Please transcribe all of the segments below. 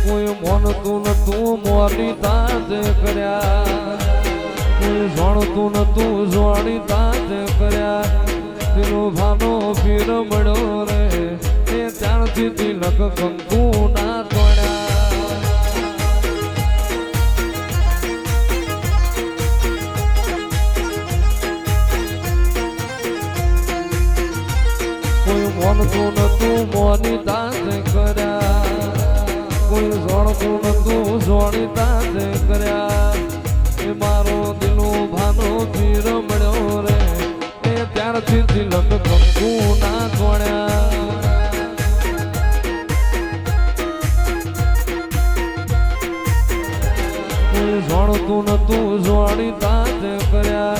કોઈ મોનતું નતું મોની તાજે કર્યા, કોઈ જોણતું નતું જોણી તાજે કર્યા. દિલો ભાનો પીર મળ્યો રે એ ત્યારથી તિલક કંકુ ના તોડ્યા. કોઈ મોનતું નતું મોની તાજે કર્યા, કોઈ જોણતું નતું જોણી તાજે કર્યા. એ મારો દિલો ભાનો પીર મળ્યો રે એ ત્યારથી તિલક કંકુ ના તોડ્યા. કોઈ જોણતું નતું જોણી તાજે કર્યા,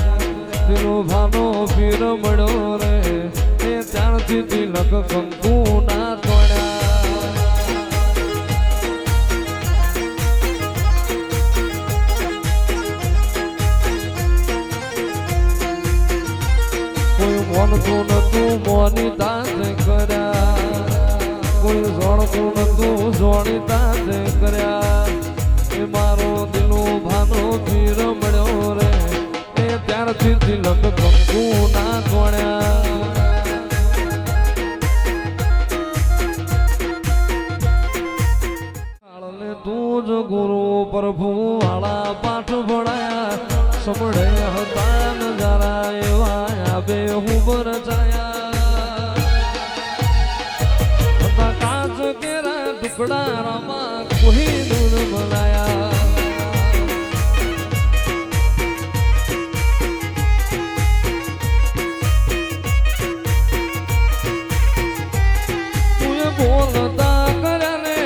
દિલો ભાનો પીર મળ્યો રે એ ત્યારથી તિલક કંકુ ના તોડ્યા. કોઈ મોનતું નતું મોની તાજે કર્યા, કોઈ જોણતું નતું જોણી તાજે કર્યા. એ મારો દિલો ભાનો પીર મળ્યો રે એ ત્યારથી તિલક કંકુ ના તોડ્યા. તું જ ગુરુ પ્રભુ વાળા પાઠ ભણાયા, સમળે હતા નજારા એવા આબે હું રચાયા. હતા કાચ કેરા ટુકડા રામા કોઈ દૂર બનાયા. તું બોલતા કર્યા ને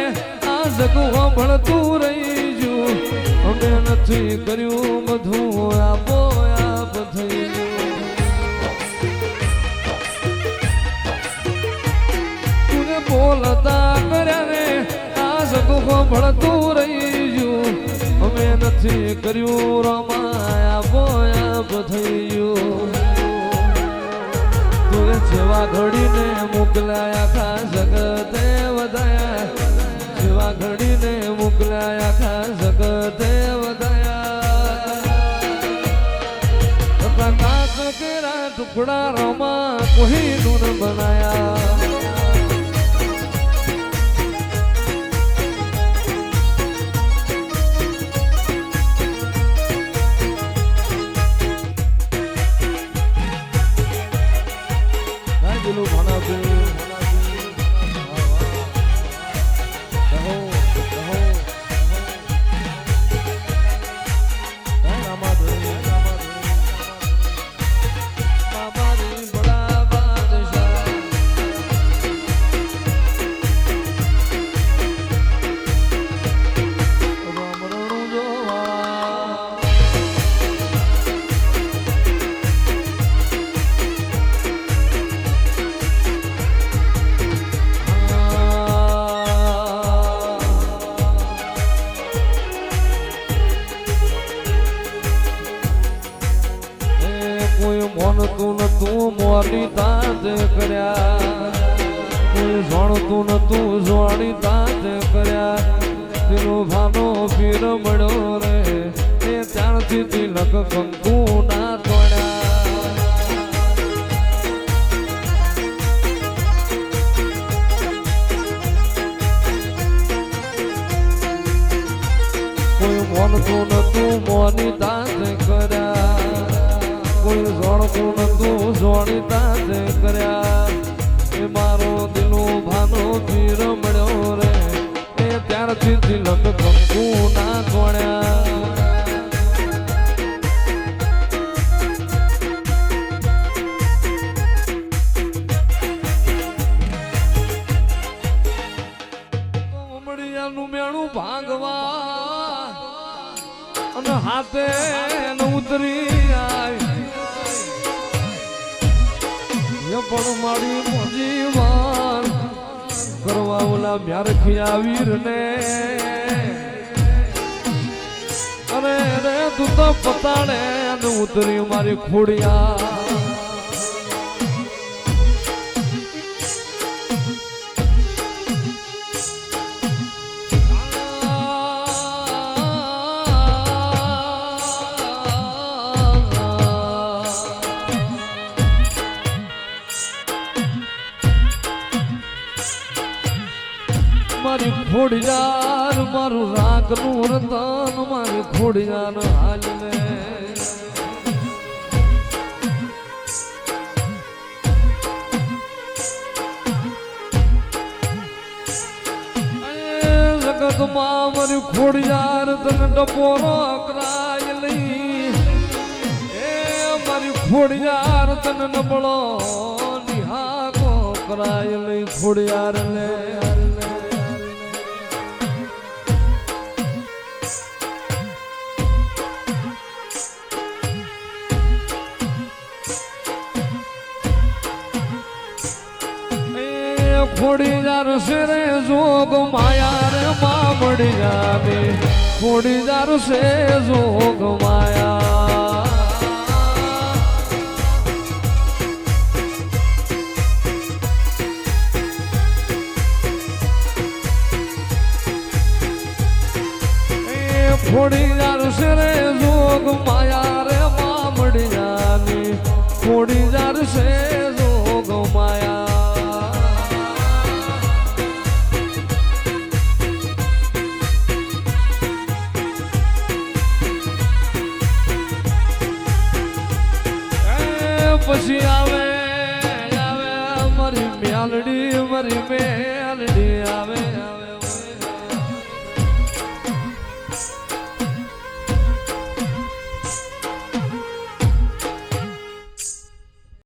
આ જગવા ભણતું રહી ગયું. અમે નથી કર્યું બધું આપો આપ થઈ ગયું. તુને બોલતા કર્યા ને આ જગવા ભણતું રહી ગયું. અમે નથી કર્યું રમા આપો આપ થઈ ગયું. તુએ જેવા ઘડીને મોકલાયા ખા જગતે વધાયા, જેવા ઘડીને મોકલાયા ખા જગતે વધાયા. કાચ કેરા ટુકડા રમા કોઈ નૂન બનાયા. દિલો ભાના પીર મોનતું નતું મોની તાજે કર્યા, કોઈ જોણતું નતું જોણી તાજે કર્યા. દિલો ભાનો પીર મળ્યો રે એ ત્યારથી તિલક કંકુ ના તોડ્યા. કોઈ મોનતું નતું મોની તાજે કર્યા, કોઈ જોણતું નતું જોણી તાજે કર્યા. એ મારો દિલો ભાનો પીર મળ્યો રે એ ત્યારથી તિલક કંકુ ના તોડ્યા. ઉમડિયાનું મેણું ભાંગવા અને હાથે ઉતરી આવી પણ મારી મોજીવાન કરવા ઓલા મ્યારખિયા વીર ને. અરે રે તું તો પતાડે અને ઉતરી મારી ખોડિયા. મારી ખોડિયાર મારું રાખનું રતન મારી ખોડિયાર હાલને જગતમાં મારી ખોડિયાર તને ટપોરો કરાય લઈ એ મારી ખોડિયાર તને નબળો નિહાકો કરાય લઈ ખોડિયાર ને ખોડીદાર શેરે જોગ માયા રે મામડી જાવે ખોડીદાર શે જોગ માયા ખોડીદાર શેરે જોગ માયા રે મામડી જાવે ખોડીદાર શે જોગ માયા પછી આવે મારી મ્યાલડી મારી